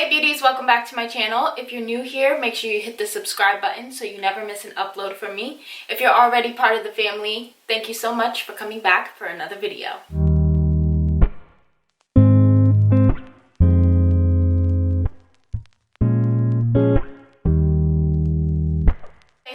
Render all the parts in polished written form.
Hey beauties, welcome back to my channel. If you're new here, make sure you hit the subscribe button so you never miss an upload from me. If you're already part of the family, thank you so much for coming back for another video.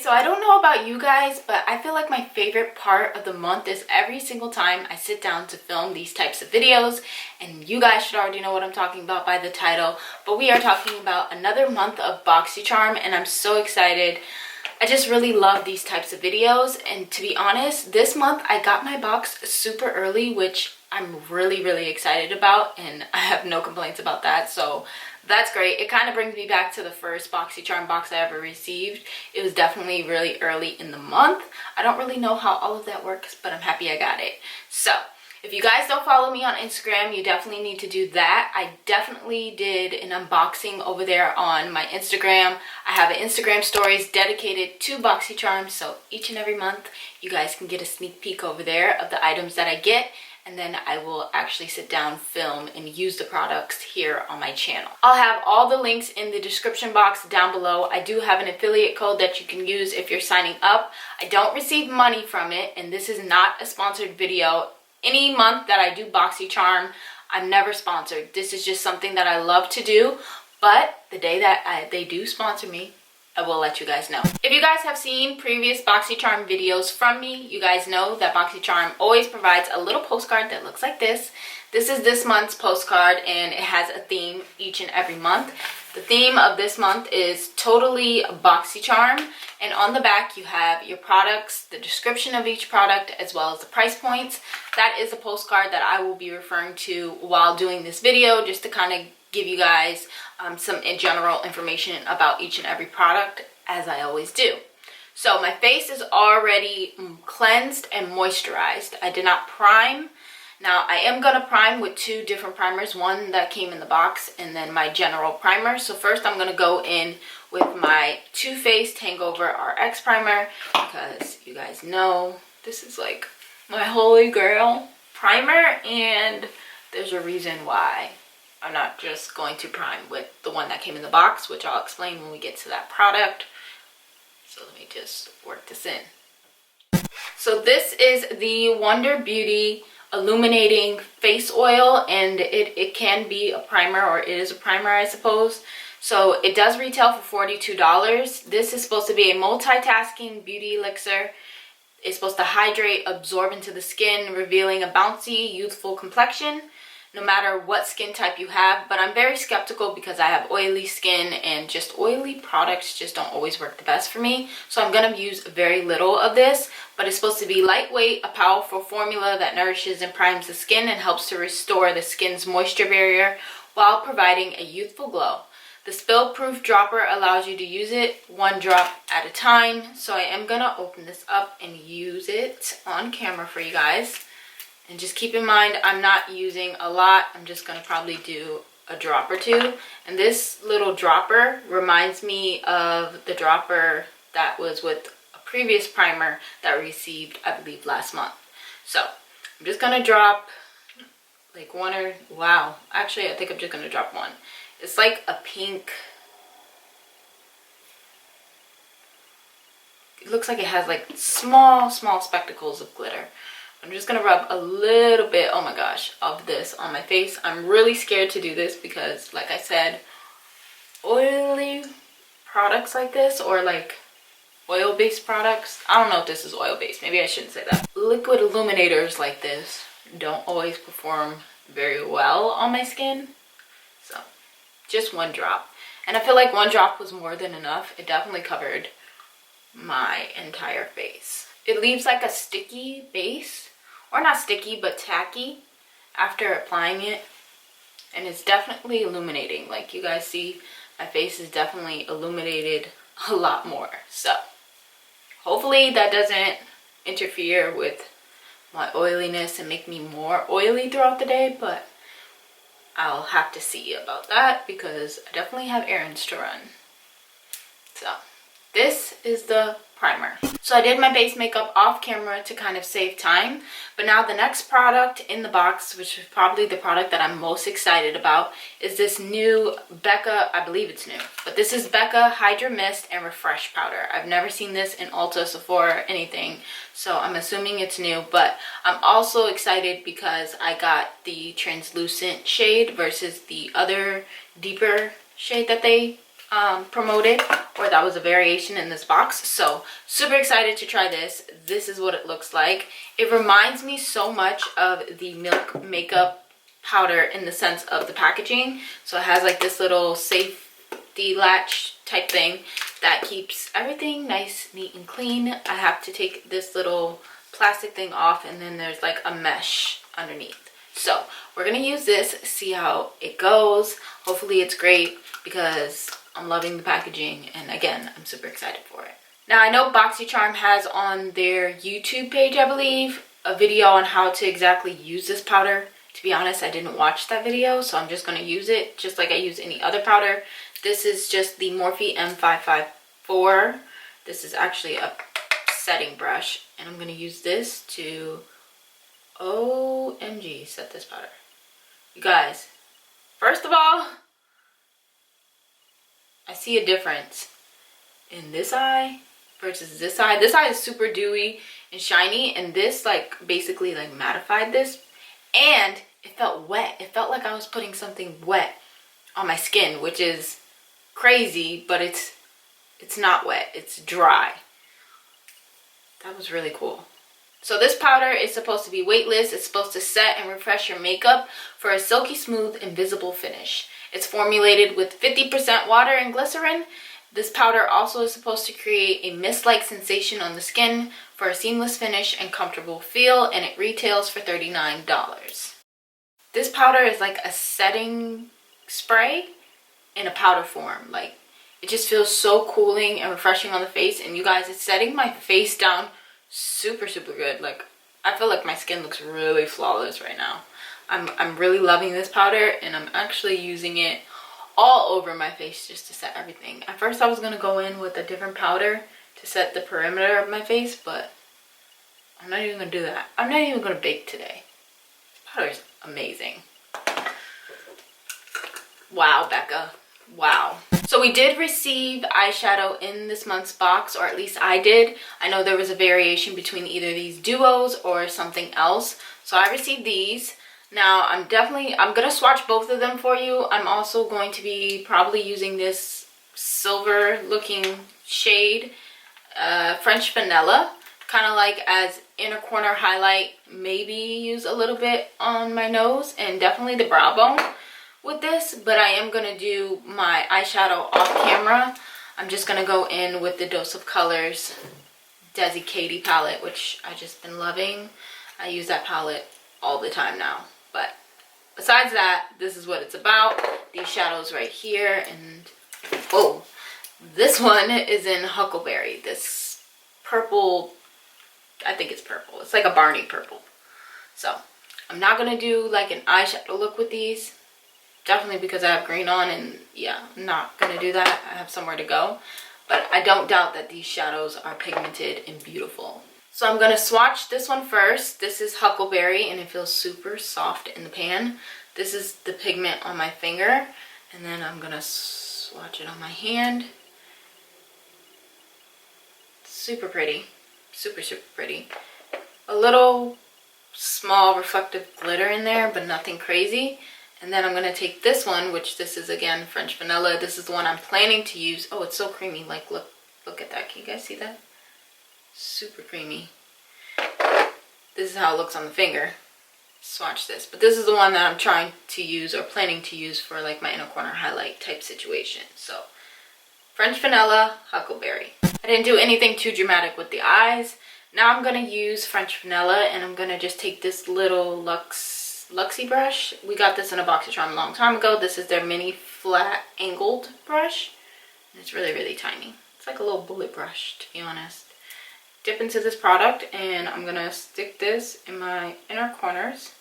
So I don't know about you guys, but I feel like my favorite part of the month is every single time I sit down to film these types of videos, and you guys should already know what I'm talking about by the title, but we are talking about another month of Boxycharm, and I'm so excited. I just really love these types of videos, and to be honest, this month I got my box super early, which I'm really excited about, and I have no complaints about that, so that's great. It kind of brings me back to the first Boxycharm box I ever received. It was definitely really early in the month. I don't really know how all of that works, but I'm happy I got it. So if you guys don't follow me on Instagram, you definitely need to do that. I definitely did an unboxing over there on my Instagram. I have an Instagram stories dedicated to Boxycharm, so each and every month you guys can get a sneak peek over there of the items that I get, and then I will actually sit down, film, and use the products here on my channel. I'll have all the links in the description box down below. I do have an affiliate code that you can use if you're signing up. I don't receive money from it, and this is not a sponsored video. Any month that I do Boxycharm, I'm never sponsored. This is just something that I love to do, but the day that they do sponsor me, I will let you guys know. If you guys have seen previous Boxycharm videos from me, you guys know that Boxycharm always provides a little postcard that looks like this. This is this month's postcard, and it has a theme each and every month. The theme of this month is totally Boxycharm, and on the back you have your products, the description of each product, as well as the price points. That is a postcard that I will be referring to while doing this video, just to kind of give you guys some general information about each and every product, as I always do. So my face is already cleansed and moisturized. I did not prime. Now I am gonna prime with two different primers, one that came in the box and then my general primer. So first I'm gonna go in with my Too Faced Hangover RX primer, because you guys know this is like my holy grail primer, and there's a reason why I'm not just going to prime with the one that came in the box, which I'll explain when we get to that product. So let me just work this in. So this is the Wonder Beauty Illuminating Face Oil, and it can be a primer, or it is a primer, I suppose. So it does retail for $42. This is supposed to be a multitasking beauty elixir. It's supposed to hydrate, absorb into the skin, revealing a bouncy, youthful complexion, no matter what skin type you have. But I'm very skeptical because I have oily skin, and just oily products just don't always work the best for me. So I'm going to use very little of this, but it's supposed to be lightweight, a powerful formula that nourishes and primes the skin and helps to restore the skin's moisture barrier while providing a youthful glow. The spill-proof dropper allows you to use it one drop at a time. So I am going to open this up and use it on camera for you guys. And just keep in mind, I'm not using a lot. I'm just going to probably do a drop or two. And this little dropper reminds me of the dropper that was with a previous primer that I received, I believe, last month. So I'm just going to drop like one, or wow, actually I think I'm just going to drop one. It's like a pink. It looks like it has like small spectacles of glitter. I'm just gonna rub a little bit, oh my gosh, of this on my face. I'm really scared to do this because, like I said, oily products like this, or like oil-based products, I don't know if this is oil-based, maybe I shouldn't say that. Liquid illuminators like this don't always perform very well on my skin. So just one drop, and I feel like one drop was more than enough. It definitely covered my entire face. It leaves like a sticky base, or not sticky but tacky after applying it, and it's definitely illuminating. Like you guys see, my face is definitely illuminated a lot more. So hopefully that doesn't interfere with my oiliness and make me more oily throughout the day, but I'll have to see about that because I definitely have errands to run. So this is the primer. So I did my base makeup off camera to kind of save time, but now the next product in the box, which is probably the product that I'm most excited about, is this new Becca, I believe it's new, but this is Becca HYDRA-MIST and Refresh Powder. I've never seen this in Ulta, Sephora, or anything, so I'm assuming it's new, but I'm also excited because I got the translucent shade versus the other deeper shade that they promoted, or that was a variation in this box. So super excited to try this. This is what it looks like. It reminds me so much of the Milk makeup powder in the sense of the packaging. So it has like this little safety latch type thing that keeps everything nice, neat, and clean. I have to take this little plastic thing off, and then there's like a mesh underneath. So we're gonna use this, see how it goes. Hopefully it's great because I'm loving the packaging, and again, I'm super excited for it. Now I know Boxycharm has on their YouTube page, I believe, a video on how to exactly use this powder. To be honest, I didn't watch that video, so I'm just going to use it just like I use any other powder. This is just the Morphe M554. This is actually a setting brush, and I'm going to use this to OMG set this powder. You guys, first of all, I see a difference in this eye versus this eye. This eye is super dewy and shiny, and this like basically like mattified this, and it felt wet. It felt like I was putting something wet on my skin, which is crazy, but it's not wet, it's dry. That was really cool. So this powder is supposed to be weightless. It's supposed to set and refresh your makeup for a silky smooth, invisible finish. It's formulated with 50% water and glycerin. This powder also is supposed to create a mist-like sensation on the skin for a seamless finish and comfortable feel, and it retails for $39. This powder is like a setting spray in a powder form. Like, it just feels so cooling and refreshing on the face, and you guys, it's setting my face down super good. Like, I feel like my skin looks really flawless right now. I'm really loving this powder, and I'm actually using it all over my face just to set everything. At first I was going to go in with a different powder to set the perimeter of my face, but I'm not even going to do that. I'm not even going to bake today. This powder is amazing. Wow, Becca. Wow. So we did receive eyeshadow in this month's box, or at least I did. I know there was a variation between either these duos or something else. So I received these. Now I'm gonna swatch both of them for you. I'm also going to be probably using this silver looking shade, French Vanilla, kind of like as inner corner highlight, maybe use a little bit on my nose, and definitely the brow bone with this. But I am gonna do my eyeshadow off camera. I'm just gonna go in with the Dose of Colors Desi Katie palette, which I just been loving. I use that palette all the time now. But besides that, this is what it's about. These shadows right here, and oh, this one is in Huckleberry. This purple, I think it's purple. It's like a Barney purple. So I'm not gonna do like an eyeshadow look with these, definitely because I have green on, and yeah, I'm not gonna do that. I have somewhere to go, but I don't doubt that these shadows are pigmented and beautiful. So I'm going to swatch this one first. This is Huckleberry, and it feels super soft in the pan. This is the pigment on my finger, and then I'm going to swatch it on my hand. Super pretty. Super pretty. A little small reflective glitter in there, but nothing crazy. And then I'm going to take this one, which this is again French Vanilla. This is the one I'm planning to use. Oh, it's so creamy. Like, look at that. Can you guys see that? Super creamy. This is how it looks on the finger. Swatch this, but this is the one that I'm trying to use or planning to use for like my inner corner highlight type situation. So French Vanilla, Huckleberry. I didn't do anything too dramatic with the eyes. Now I'm gonna use French Vanilla, and I'm gonna just take this little Luxie brush. We got this in a Boxycharm a long time ago. This is their mini flat angled brush. It's really tiny. It's like a little bullet brush, to be honest. Dip into this product, and I'm gonna stick this in my inner corners,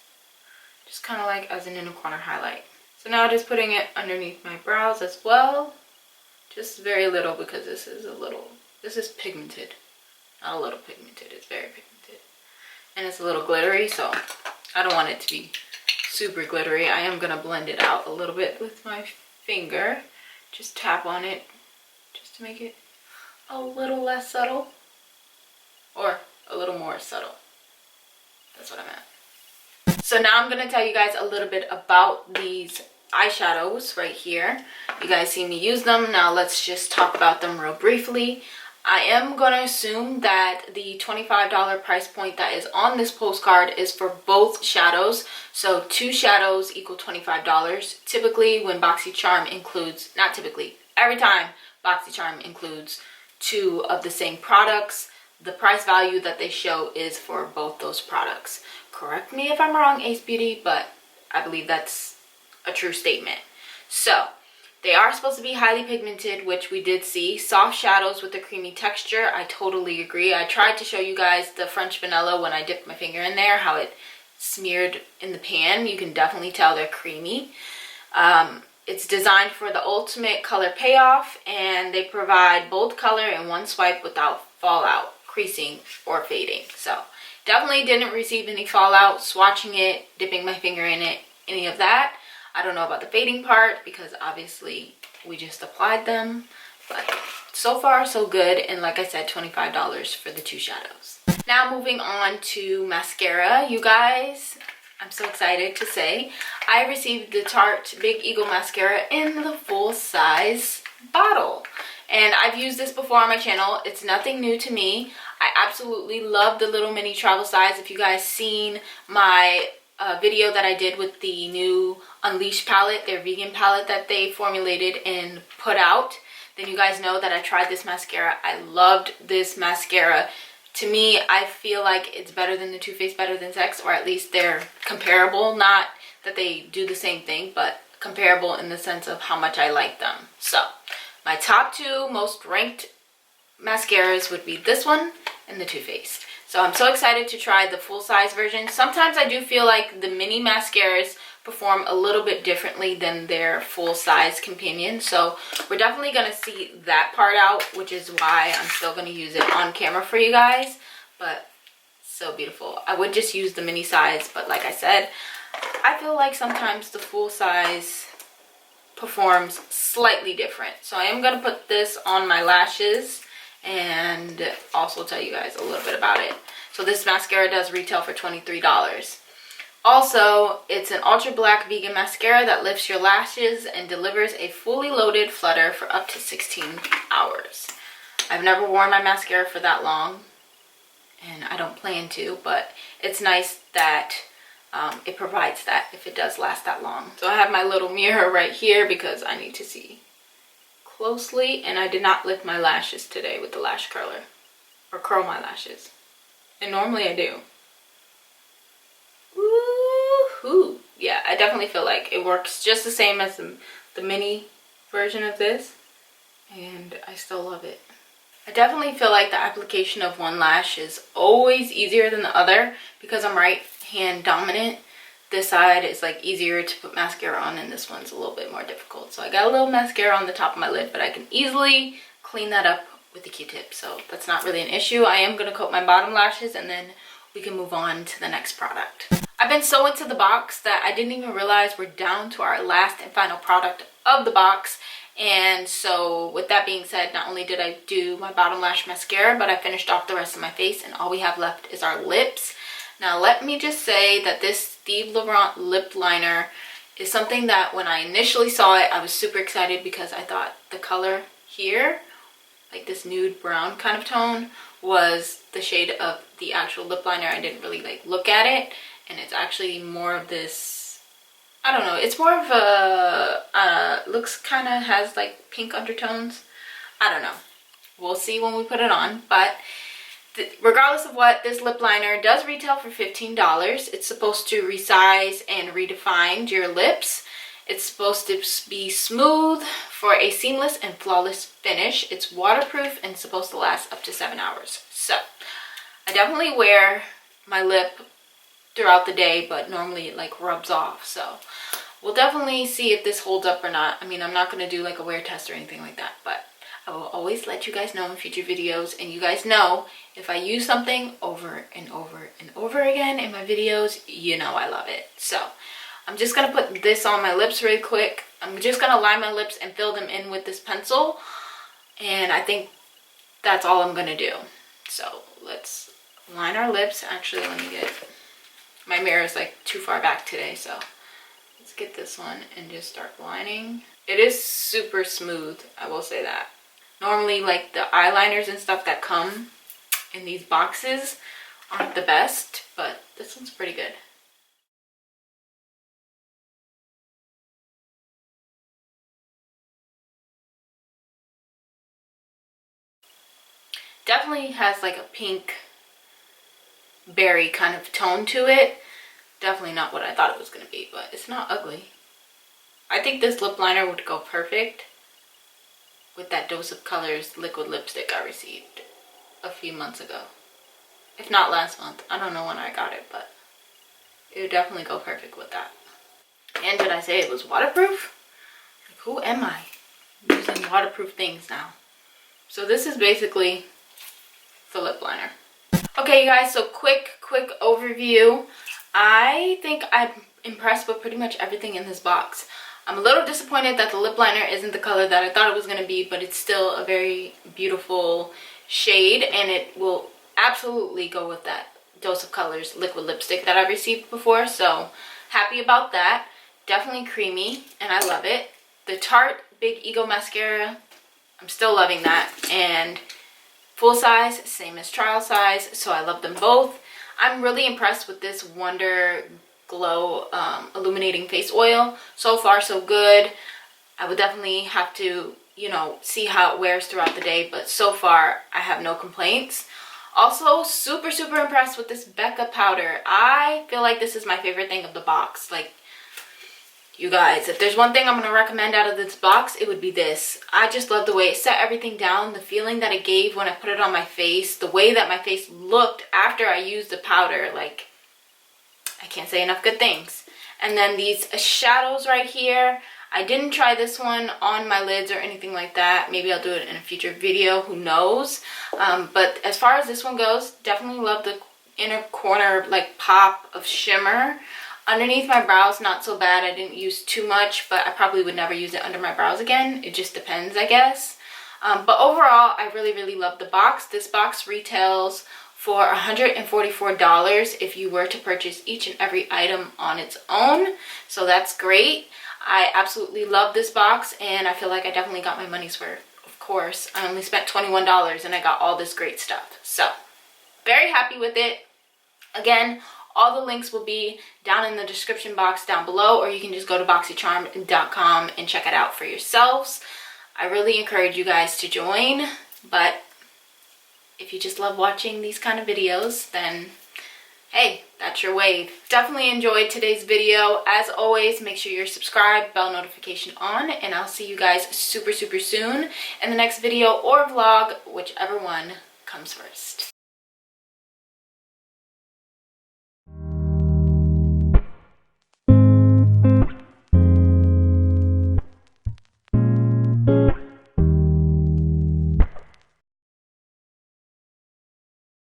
just kind of like as an inner corner highlight. So now just putting it underneath my brows as well, just very little, because this is pigmented. Not a little pigmented, it's very pigmented. And it's a little glittery, so I don't want it to be super glittery. I am gonna blend it out a little bit with my finger. Just tap on it just to make it a little less subtle. Or a little more subtle. That's what I meant. So now I'm gonna tell you guys a little bit about these eyeshadows right here. You guys see me use them. Now let's just talk about them real briefly. I am going to assume that the $25 price point that is on this postcard is for both shadows. So 2 shadows equal $25. Typically when Boxycharm includes, not typically, every time Boxycharm includes 2 of the same products, the price value that they show is for both those products. Correct me if I'm wrong, Ace Beauty, but I believe that's a true statement. So they are supposed to be highly pigmented, which we did see. Soft shadows with a creamy texture. I totally agree. I tried to show you guys the French vanilla when I dipped my finger in there, how it smeared in the pan. You can definitely tell they're creamy. It's designed for the ultimate color payoff, and they provide bold color in one swipe without fallout, creasing, or fading. So definitely didn't receive any fallout swatching it, dipping my finger in it, any of that. I don't know about the fading part because obviously we just applied them, but so far so good. And like I said, $25 for the 2 shadows. Now moving on to mascara, you guys, I'm so excited to say I received the Tarte Big Eagle mascara in the full size bottle, and I've used this before on my channel. It's nothing new to me. I absolutely love the little mini travel size. If you guys seen my video that I did with the new Unleashed palette, their vegan palette that they formulated and put out, then you guys know that I tried this mascara. I loved this mascara. To me, I feel like it's better than the Too Faced Better Than Sex, or at least they're comparable. Not that they do the same thing, but comparable in the sense of how much I like them. So my top 2 most ranked mascaras would be this one and the Too Faced. So I'm so excited to try the full-size version. Sometimes I do feel like the mini mascaras perform a little bit differently than their full-size companion. So we're definitely going to see that part out, which is why I'm still going to use it on camera for you guys. But so beautiful. I would just use the mini size, but like I said, I feel like sometimes the full-size performs slightly different. So I am going to put this on my lashes and also tell you guys a little bit about it. So this mascara does retail for $23. Also, it's an ultra black vegan mascara that lifts your lashes and delivers a fully loaded flutter for up to 16 hours. I've never worn my mascara for that long, and I don't plan to, but it's nice that it provides that if it does last that long. So I have my little mirror right here because I need to see closely, and I did not lift my lashes today with the lash curler or curl my lashes, and normally I do. Woohoo! Yeah, I definitely feel like it works just the same as the mini version of this, and I still love it. I definitely feel like the application of one lash is always easier than the other because I'm right hand dominant. This side is like easier to put mascara on, and this one's a little bit more difficult. So I got a little mascara on the top of my lid, but I can easily clean that up with the Q-tip, so that's not really an issue. I am going to coat my bottom lashes, and then we can move on to the next product. I've been so into the box that I didn't even realize we're down to our last and final product of the box. And so with that being said, not only did I do my bottom lash mascara, but I finished off the rest of my face, and all we have left is our lips. Now let me just say that this Yves Laurent lip liner is something that when I initially saw it, I was super excited because I thought the color here, like this nude brown kind of tone, was the shade of the actual lip liner. I didn't really like look at it, and it's actually more of this, I don't know, it's more of a looks kind of has like pink undertones. I don't know, we'll see when we put it on. But regardless of what, this lip liner does retail for $15. It's supposed to resize and redefine your lips. It's supposed to be smooth for a seamless and flawless finish. It's waterproof and supposed to last up to 7 hours. So I definitely wear my lip throughout the day, but normally it like rubs off. So we'll definitely see if this holds up or not. I mean, I'm not going to do like a wear test or anything like that, but I will always let you guys know in future videos, and you guys know if I use something over and over and over again in my videos, you know I love it. So I'm just gonna put this on my lips really quick. I'm just gonna line my lips and fill them in with this pencil, and I think that's all I'm gonna do. So let's line our lips. Actually, let me get, my mirror is like too far back today, so let's get this one and just start lining. It is super smooth, I will say that. Normally, like the eyeliners and stuff that come in these boxes aren't the best, but this one's pretty good. Definitely has like a pink berry kind of tone to it. Definitely not what I thought it was going to be, but it's not ugly. I think this lip liner would go perfect with that Dose of Colors liquid lipstick I received a few months ago. If not last month. I don't know when I got it, but it would definitely go perfect with that. And did I say it was waterproof? Like, who am I? I'm using waterproof things now. So this is basically the lip liner. Okay, you guys, so quick overview. I think I'm impressed with pretty much everything in this box. I'm a little disappointed that the lip liner isn't the color that I thought it was going to be, but it's still a very beautiful shade, and it will absolutely go with that Dose of Colors liquid lipstick that I've received before, so happy about that. Definitely creamy, and I love it. The Tarte Big Ego Mascara, I'm still loving that, and full size, same as trial size, so I love them both. I'm really impressed with this Wonder Glow illuminating face oil. So far so good. I would definitely have to, you know, see how it wears throughout the day, but so far I have no complaints. Also super impressed with this Becca powder. I feel like this is my favorite thing of the box. Like, you guys, if there's one thing I'm going to recommend out of this box, it would be this. I just love the way it set everything down, the feeling that it gave when I put it on my face, the way that my face looked after I used the powder. Like, I can't say enough good things. And then these shadows right here. I didn't try this one on my lids or anything like that. Maybe I'll do it in a future video, who knows. But as far as this one goes, definitely love the inner corner like pop of shimmer. Underneath my brows, not so bad. I didn't use too much, but I probably would never use it under my brows again. It just depends, I guess. But overall, I really love the box. This box retails for $144 if you were to purchase each and every item on its own. So that's great. I absolutely love this box, and I feel like I definitely got my money's worth. Of course, I only spent $21 and I got all this great stuff. So very happy with it. Again, all the links will be down in the description box down below, or you can just go to boxycharm.com and check it out for yourselves. I really encourage you guys to join, but if you just love watching these kind of videos, then hey, that's your wave. Definitely enjoyed today's video. As always, make sure you're subscribed, bell notification on, and I'll see you guys super soon in the next video or vlog, whichever one comes first.